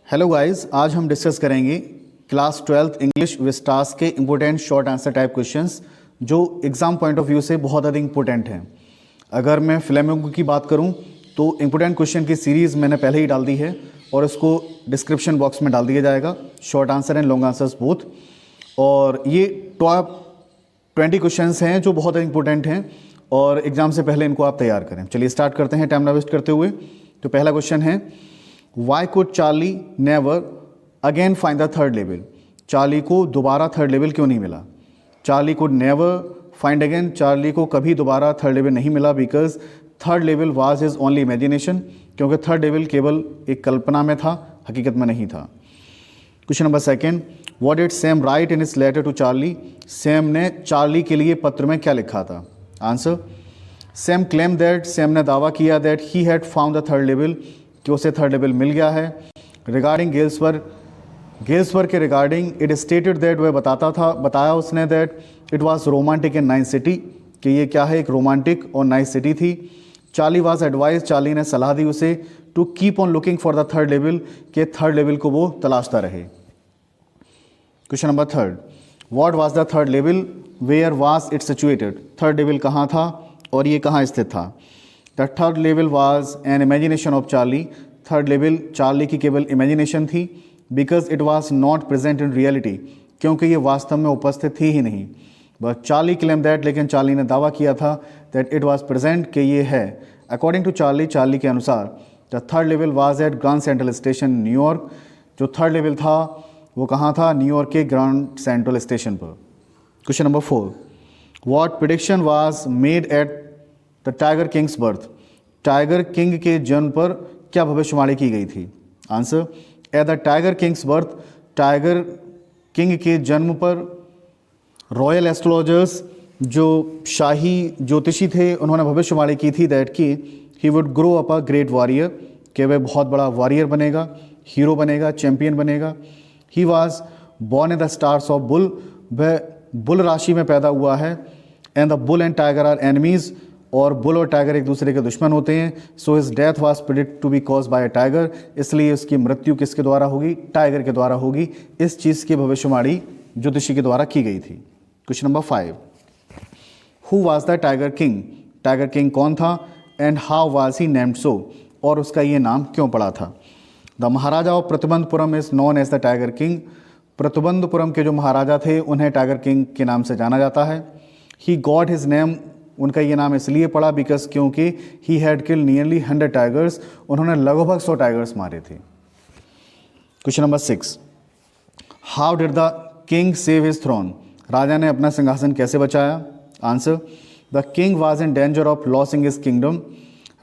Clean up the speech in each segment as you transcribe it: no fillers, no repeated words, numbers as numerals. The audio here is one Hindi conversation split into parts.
हेलो गाइस, आज हम डिस्कस करेंगे क्लास 12th इंग्लिश विस्टास के important short answer type questions जो एग्जाम पॉइंट ऑफ व्यू से बहुत अधिक इंपॉर्टेंट हैं। अगर मैं फ्लेमिंगो की बात करूं तो इम्पोर्टेंट क्वेश्चन की सीरीज़ मैंने पहले ही डाल दी है और इसको डिस्क्रिप्शन बॉक्स में डाल दिया जाएगा, short answer and long answers both. और ये टॉप 20 क्वेश्चंस हैं जो बहुत इंपॉर्टेंट हैं और एग्जाम से पहले इनको आप तैयार करें। चलिए स्टार्ट करते हैं टाइम ना वेस्ट करते हुए। तो पहला क्वेश्चन है, why could Charlie never again find the third level. Charlie को दोबारा थर्ड लेवल क्यों नहीं मिला? Charlie could never find again, Charlie को कभी दोबारा थर्ड लेवल नहीं मिला because third level was his only imagination, क्योंकि थर्ड लेवल केवल एक कल्पना में था, हकीकत में नहीं था। Question number second, what did Sam write in his letter to Charlie. Sam ने चार्ली के लिए पत्र में क्या लिखा था? Answer, Sam claim that, Sam ने दावा किया that he had found the third level, कि उसे थर्ड लेवल मिल गया है। रिगार्डिंग गेल्सवर्ग के रिगार्डिंग इट स्टेटेड दैट, वह बताया उसने that it was romantic in nice city, कि ये क्या है, एक रोमांटिक और नाइस सिटी थी। चार्ली वाज एडवाइज, चार्ली ने सलाह दी उसे to keep on looking for the third level, कि थर्ड लेवल को वो तलाशता रहे। Question number third, what was the third level, where was it situated. Third level कहाँ था और ये कहाँ स्थित था? The third level was N imagination of Charlie. Third level Charlie की केवल इमेजिनेशन थी, because it was not present in reality, क्योंकि ये वास्तव में उपस्थित थी ही नहीं। बट चार्ली क्लेम दैट, लेकिन चार्ली ने दावा किया था दैट इट वाज प्रेजेंट, कि ये है। अकॉर्डिंग टू चार्ली, चार्ली के अनुसार the third level was at grand central station New York. जो थर्ड लेवल था वो कहाँ था? न्यूयॉर्क के ग्रांड सेंट्रल स्टेशन पर। Question number 4, what prediction was made at the tiger Kings birth. Tiger king के जन्म पर क्या भविष्यवाणी की गई थी? Answer, at the tiger Kings birth, tiger king के जन्म पर रॉयल एस्ट्रोलॉजर्स, जो शाही ज्योतिषी थे, उन्होंने भविष्यवाणी की थी दैट कि he would grow up a great warrior, कि वह बहुत बड़ा वॉरियर बनेगा, हीरो बनेगा, चैंपियन बनेगा। He was born in the stars of bull, वह बुल राशि में पैदा हुआ है। And the bull and tiger are enemies, और बुल और टाइगर एक दूसरे के दुश्मन होते हैं। So his death was predict to be cause by a tiger, इसलिए उसकी मृत्यु किसके द्वारा होगी? टाइगर के द्वारा होगी। इस चीज़ की भविष्यवाणी ज्योतिषी के द्वारा की गई थी। Question number 5, who was the tiger king. Tiger king कौन था? And how was he named so, और उसका ये नाम क्यों पड़ा था? The maharaja of Pratibandapuram is known as the tiger king. Pratibandapuram के जो महाराजा थे उन्हें टाइगर किंग के नाम से जाना जाता है। ही गॉट हिज नेम, उनका ये नाम इसलिए पड़ा बिकॉज क्योंकि he had kill nearly 100 tigers, उन्होंने लगभग 100 टाइगर्स मारे थे। Question number 6, how did the king save his throne. राजा ने अपना सिंहासन कैसे बचाया? Answer, the king was in danger of losing his kingdom.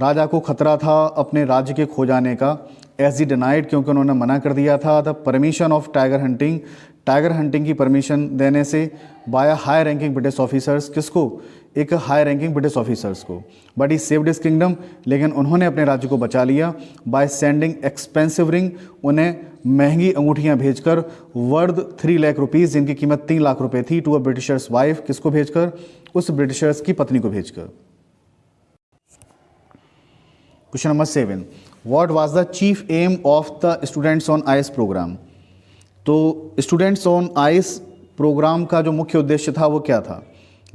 राजा को खतरा था अपने राज्य के खो जाने का, एज ही डिनाइड, क्योंकि उन्होंने मना कर दिया था the permission of tiger hunting, tiger hunting की परमिशन देने से by high ranking British officers. किसको? एक हाई रैंकिंग ब्रिटिश ऑफिसर्स को। But he saved his kingdom, लेकिन उन्होंने अपने राज्य को बचा लिया बाय सेंडिंग एक्सपेंसिव रिंग, उन्हें महंगी अंगूठियां भेजकर, वर्थ 3 लाख रुपीज़, जिनकी कीमत 3 लाख रुपए थी, टू अ ब्रिटिशर्स वाइफ, किसको भेजकर? उस ब्रिटिशर्स की पत्नी को भेजकर। Question number 7, what was the chief aim of the students on ice programme. तो स्टूडेंट्स ऑन आइस प्रोग्राम का जो मुख्य उद्देश्य था वो क्या था?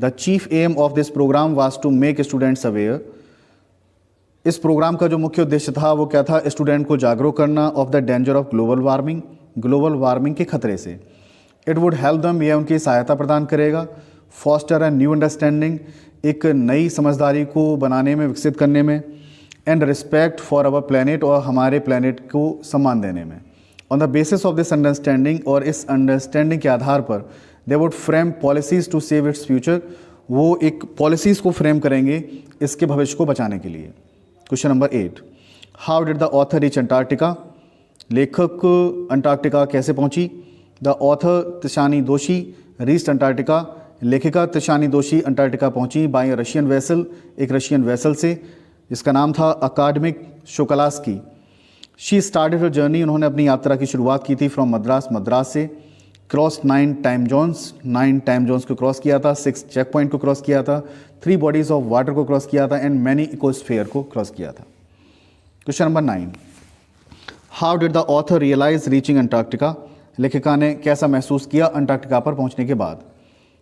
The chief aim of this programme was to make students aware. इस प्रोग्राम का जो मुख्य उद्देश्य था वो क्या था? स्टूडेंट को जागरूक करना of the danger of global warming, global warming के खतरे से। इट वुड हेल्प दम, यह उनकी सहायता प्रदान करेगा। फॉस्टर अ न्यू अंडरस्टैंडिंग, एक नई समझदारी को बनाने में, विकसित करने में। And respect for our planet, और हमारे प्लेनेट को सम्मान देने में। On the basis of this understanding, और इस अंडरस्टैंडिंग के आधार पर they would frame policies to save its future, वो एक पॉलिसीज़ को फ्रेम करेंगे इसके भविष्य को बचाने के लिए। Question number 8, how did the author reach Antarctica. लेखक अंटार्कटिका कैसे पहुंची? द ऑथर तिशानी दोषी रीच्ड अंटार्कटिका, लेखिका तिशानी दोषी अंटार्कटिका पहुंची बाय अ रशियन वेसल, एक रशियन वेसल से, जिसका नाम था अकादमिक शोकलास्की। शी स्टार्टेड हर जर्नी, उन्होंने अपनी यात्रा की शुरुआत की थी फ्रॉम मद्रास से। Cross 9 time zones, 9 time zones को क्रॉस किया था, 6 चेक पॉइंट को क्रॉस किया था, 3 बॉडीज ऑफ वाटर को क्रॉस किया था, एंड मैनी इकोस्फेयर को क्रॉस किया था। Question number 9, how did the author realise reaching Antarctica, लेखिका ने कैसा महसूस किया अंटार्कटिका पर पहुंचने के बाद।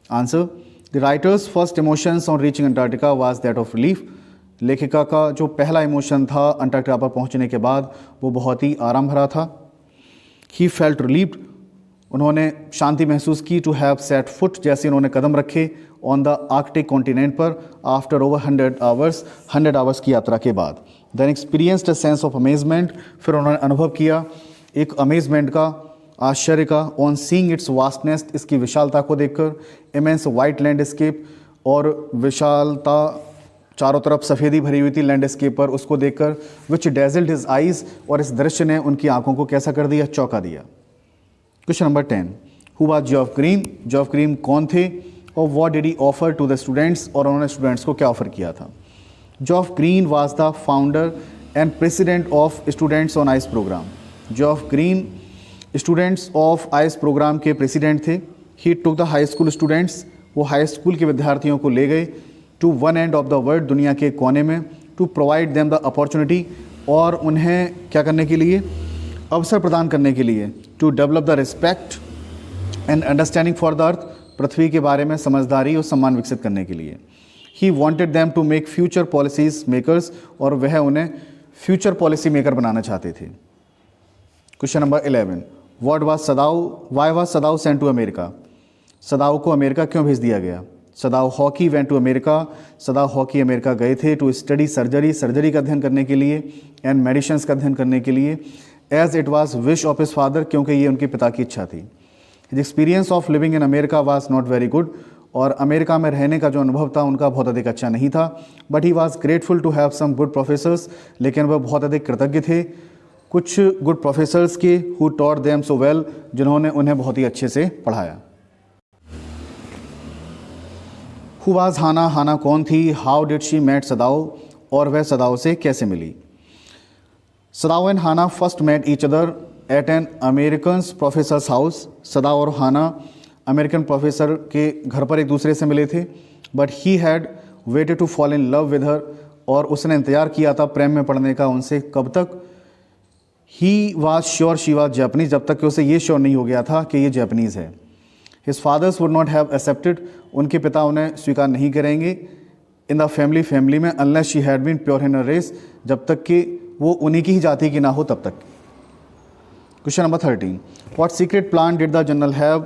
Answer, the writers first emotions on reaching Antarctica was that of relief, लेखिका का जो पहला इमोशन था अंटार्कटिका पर पहुंचने के बाद वो बहुत ही आराम भरा था। ही फेल्ट रिलीव्ड, उन्होंने शांति महसूस की, टू हैव सेट फुट, जैसे उन्होंने कदम रखे ऑन द आर्कटिक कॉन्टिनेंट पर आफ्टर ओवर 100 आवर्स की यात्रा के बाद। Then experienced a sense of amazement, फिर उन्होंने अनुभव किया एक अमेजमेंट का, आश्चर्य का, ऑन सीइंग इट्स वास्टनेस, इसकी विशालता को देखकर, इमेंस वाइट लैंडस्केप, और विशालता चारों तरफ सफ़ेदी भरी हुई थी लैंडस्केप पर, उसको देखकर, विच डेजल्ड हिज आइज़, और इस दृश्य ने उनकी आंखों को कैसा कर दिया, चौंका दिया। Question number 10, who was Geoff Green, Geoff Green कौन थे और what did he offer to the students, और उन्होंने स्टूडेंट्स को क्या ऑफर किया था। Geoff Green was the founder and president of Students on ice programme, Geoff Green Students of Ice programme के प्रेसिडेंट थे। He took the high school students, वो हाई स्कूल के विद्यार्थियों को ले गए to one end of the world, दुनिया के कोने में, to provide them the opportunity, और उन्हें क्या करने के लिए, अवसर प्रदान करने के लिए, to develop the respect and understanding for the earth, पृथ्वी के बारे में समझदारी और सम्मान विकसित करने के लिए। He wanted them to make future policies makers, और वह उन्हें फ्यूचर पॉलिसी मेकर बनाना चाहते थे। Question number 11, what was Sadao, why was Sadao sent to America, Sadao को अमेरिका क्यों भेज दिया गया। Sadao Hoki went to America, Sadao Hoki America गए थे टू स्टडी सर्जरी, सर्जरी का अध्ययन करने के लिए, एंड मेडिसिन्स का अध्ययन करने के लिए, as it was wish of his father, क्योंकि ये उनके पिता की इच्छा थी। His experience of living in America was not very good, और अमेरिका में रहने का जो अनुभव था उनका बहुत अधिक अच्छा नहीं था। But he was grateful to have some good professors, लेकिन वह बहुत अधिक कृतज्ञ थे कुछ गुड प्रोफेसर्स के, who taught them so well, जिन्होंने उन्हें बहुत ही अच्छे से पढ़ाया। हु वाज हाना, हाना कौन थी। How did she meet Sadao, और वह सदाव से कैसे मिली। Sadao and Hana first met each other at an American professor's house, Sadao और हाना अमेरिकन प्रोफेसर के घर पर एक दूसरे से मिले थे। But he had waited to fall in love with her, और उसने इंतजार किया था प्रेम में पड़ने का उनसे, कब तक। He was sure she was Japanese, जब तक कि उसे ये श्योर नहीं हो गया था कि ये जैपनीज़ है। His fathers would not have accepted, उनके पिता उन्हें स्वीकार नहीं करेंगे इन द फैमिली में, unless she had been pure in her race, जब तक कि वो उन्हीं की ही जाति की ना हो तब तक। Question number 13, what secret plan did the general have,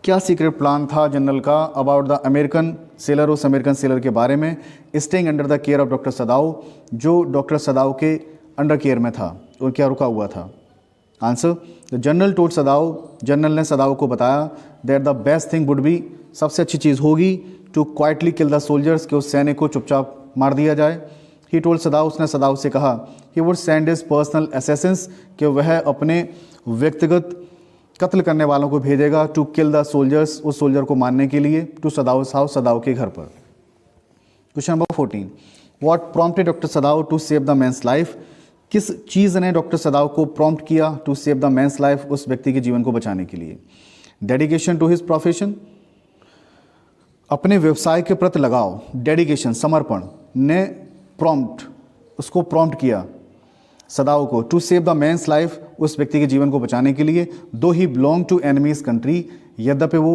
क्या सीक्रेट प्लान था जनरल का अबाउट द अमेरिकन सेलर, उस अमेरिकन सेलर के बारे में, staying under the care of doctor सदाव, जो डॉक्टर सदाव के अंडर केयर में था और क्या रुका हुआ था। Answer, the general told Sadao, general ने सदाव को बताया that the best thing would be, सबसे अच्छी चीज़ होगी, to quietly kill the soldiers, कि उस सैनिक को चुपचाप मार दिया जाए। ही टोल्ड सदाव, उसने सदाव से कहा, he would send his personal Assassin's, कि वह अपने व्यक्तिगत कत्ल करने वालों को भेजेगा, टू किल द सोल्जर्स, उस सोल्जर को मारने के लिए, टू सदाव हाउस, सदाव के घर पर। Question number 14, what prompted doctor Sadao to save the man's life, किस चीज़ ने डॉक्टर सदाव को प्रॉम्प्ट किया to save the man's life, उस व्यक्ति के जीवन को बचाने के लिए। डेडिकेशन टू हिज प्रोफेशन, अपने व्यवसाय के प्रति लगाव, डेडिकेशन समर्पण ने प्रॉम्प्ट, उसको प्रॉम्प्ट किया सदाव को, to save the man's life, उस व्यक्ति के जीवन को बचाने के लिए। Though he belong to enemies country, यद्यपि वो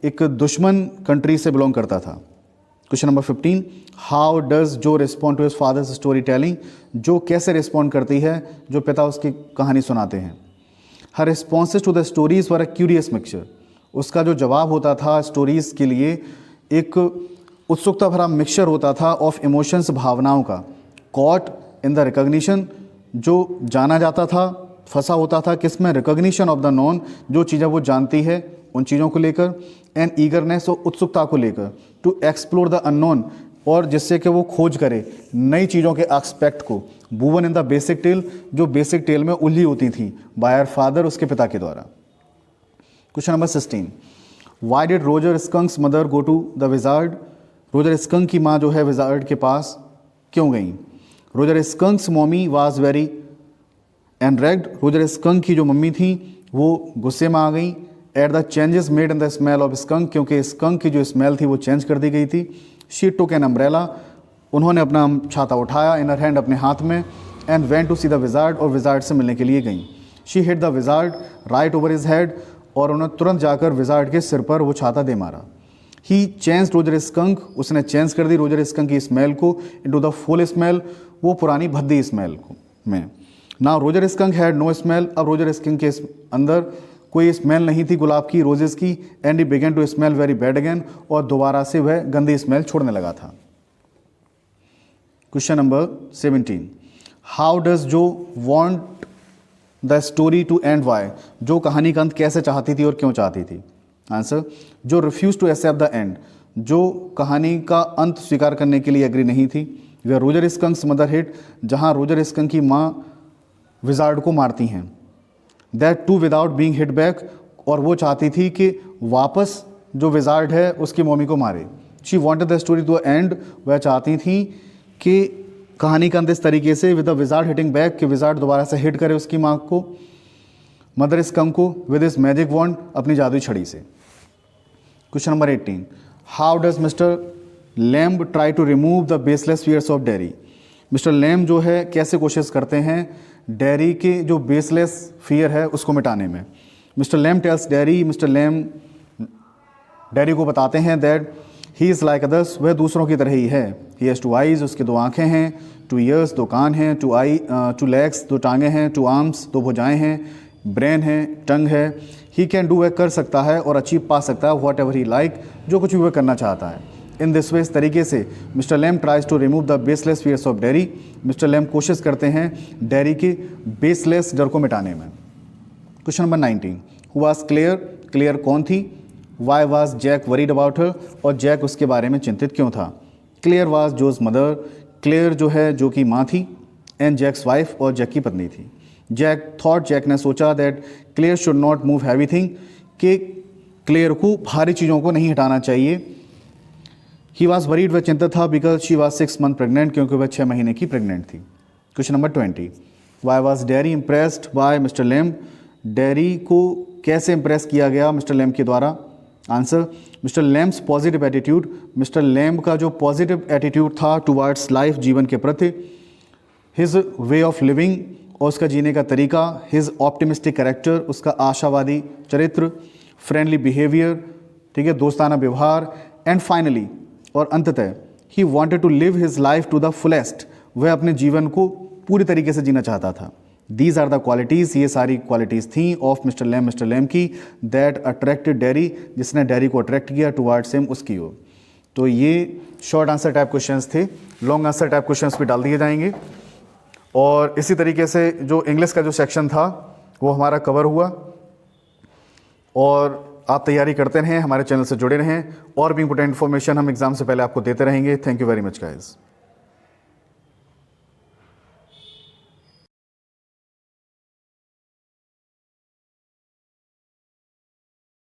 एक दुश्मन कंट्री से बिलोंग करता था। Question number 15, how does Jo respond to his father's story telling, Jo कैसे रिस्पॉन्ड करती है जो पिता उसकी कहानी सुनाते हैं। Her responses to the stories were a curious mixture, उसका जो जवाब होता था स्टोरीज़ के लिए एक उत्सुकता भरा मिक्सचर होता था ऑफ इमोशंस, भावनाओं का। कॉट इन द रिकॉग्निशन, जो जाना जाता था, फंसा होता था किसमें, रिकॉग्निशन ऑफ द नॉन, जो चीज़ें वो जानती है उन चीज़ों को लेकर, एंड ईगरनेस और उत्सुकता को लेकर, टू एक्सप्लोर द अननोन, और जिससे कि वो खोज करे नई चीज़ों के एस्पेक्ट को। Woven in the basic tale, जो बेसिक टेल में उलझी होती थी बाय हर फादर, उसके पिता के द्वारा। Question number 16, why did Roger Skunk's mother go to the wizard, Roger Skunk की माँ जो है विजार्ड के पास क्यों गई। Roger Skunk's mommy was very enraged, Roger Skunk की जो मम्मी थी वो गुस्से में आ गई at the changes made in the smell of skunk, क्योंकि स्कंक की जो स्मेल थी वो चेंज कर दी गई थी। शी टुक एन अम्ब्रेला, उन्होंने अपना छाता उठाया इन हर हैंड, अपने हाथ में, and went to see the wizard, और विजार्ड से मिलने के लिए गई। She hit the wizard right over his head, और उन्होंने तुरंत जाकर विजार्ड के सिर पर वो छाता दे मारा। ही चेंज रोजर स्कंक, उसने चेंज कर दी रोजर स्कंक की स्मेल को इनटू द फुल स्मेल, वो पुरानी भद्दी स्मेल को में। ना Roger Skunk had no smell, अब रोजर स्कंक के अंदर कोई स्मेल नहीं थी गुलाब की, रोजेस की। And he began to smell very bad again, और दोबारा से वह गंदी स्मेल छोड़ने लगा था। Question number 17, how does Jo want the story to end why, Jo कहानी का अंत कैसे चाहती थी और क्यों चाहती थी? Answer, Jo refuse to accept the end, Jo कहानी का अंत स्वीकार करने के लिए एग्री नहीं थी। Way Roger Skunk's mother hit, जहां रोजर स्कंक की माँ विजार्ड को मारती हैं। That too without being hit back, और वो चाहती थी कि वापस जो विजार्ड है उसकी मम्मी को मारे। She wanted the story to end, वह चाहती थी कि कहानी का अंत इस तरीके से, with the wizard hitting back, कि विजार्ड दोबारा से हिट करे उसकी माँ को, मदर स्कंक को, विद इस मैजिक वॉन्ड, अपनी जादुई छड़ी से। Question number 18, how does mister Lamb try to remove the baseless fears of Derry. Mister Lamb जो है कैसे कोशिश करते हैं डेरी के जो बेसलेस फियर है उसको मिटाने में। Mister Lamb tells Derry, mister Lamb Derry को बताते हैं that he is like others, वह दूसरों की तरह ही है। ही हैज़ 2 आइज़, उसके 2 आँखें हैं, 2 ईयर्स, 2 कान हैं, 2 लेग्स, 2 टांगें हैं, 2 आर्म्स, 2 भुजाएं हैं, ब्रेन है, टंग है। ही कैन डू, वह कर सकता है और अचीव पा सकता है व्हाट एवर ही लाइक, जो कुछ भी वह करना चाहता है। इन दिस वे, इस तरीके से mister Lamb tries to remove the baseless fears of Derry, mister Lamb कोशिश करते हैं डेरी के बेसलेस डर को मिटाने में। Question number 19, who was Claire, Claire कौन थी? Why was Jack worried about her, और जैक उसके बारे में चिंतित क्यों था? Claire was Jo's mother, Claire जो है जो कि माँ थी, एंड जैक्स वाइफ, और जैक की पत्नी थी। जैक थॉट, जैक ने सोचा that Claire should not move heavy thing, कि क्लियर को भारी चीज़ों को नहीं हटाना चाहिए। ही वॉज वरीड, वह चिंतित था, because she was 6 month pregnant, क्योंकि वह 6 महीने की प्रेगनेंट थी। Question number 20, why was dairy impressed by mister Lamb, Derry को कैसे इम्प्रेस किया गया मिस्टर लैम्ब के द्वारा? Answer, mister Lamb's positive attitude, mister lamb का जो पॉजिटिव एटीट्यूड था टुवार्ड्स लाइफ, जीवन के प्रति, हिज वे ऑफ लिविंग, और उसका जीने का तरीका, हिज ऑप्टिमिस्टिक कैरेक्टर, उसका आशावादी चरित्र, फ्रेंडली बिहेवियर, ठीक है, दोस्ताना व्यवहार, एंड फाइनली, और अंततः, he wanted to live his life to the fullest, वह अपने जीवन को पूरी तरीके से जीना चाहता था। दीज आर द क्वालिटीज़, ये सारी क्वालिटीज़ थी ऑफ मिस्टर लैम्ब की, दैट अट्रैक्टेड डेरी, जिसने डेरी को अट्रैक्ट किया टुवार्ड्स हिम, उसकी ओर। तो ये शॉर्ट आंसर टाइप क्वेश्चंस थे, लॉन्ग आंसर टाइप क्वेश्चंस भी डाल दिए जाएंगे। और इसी तरीके से जो इंग्लिश का जो सेक्शन था वो हमारा कवर हुआ। और आप तैयारी करते रहें, हमारे चैनल से जुड़े रहें, और भी इंपॉर्टेंट इन्फॉर्मेशन हम एग्ज़ाम से पहले आपको देते रहेंगे। Thank you very much guys.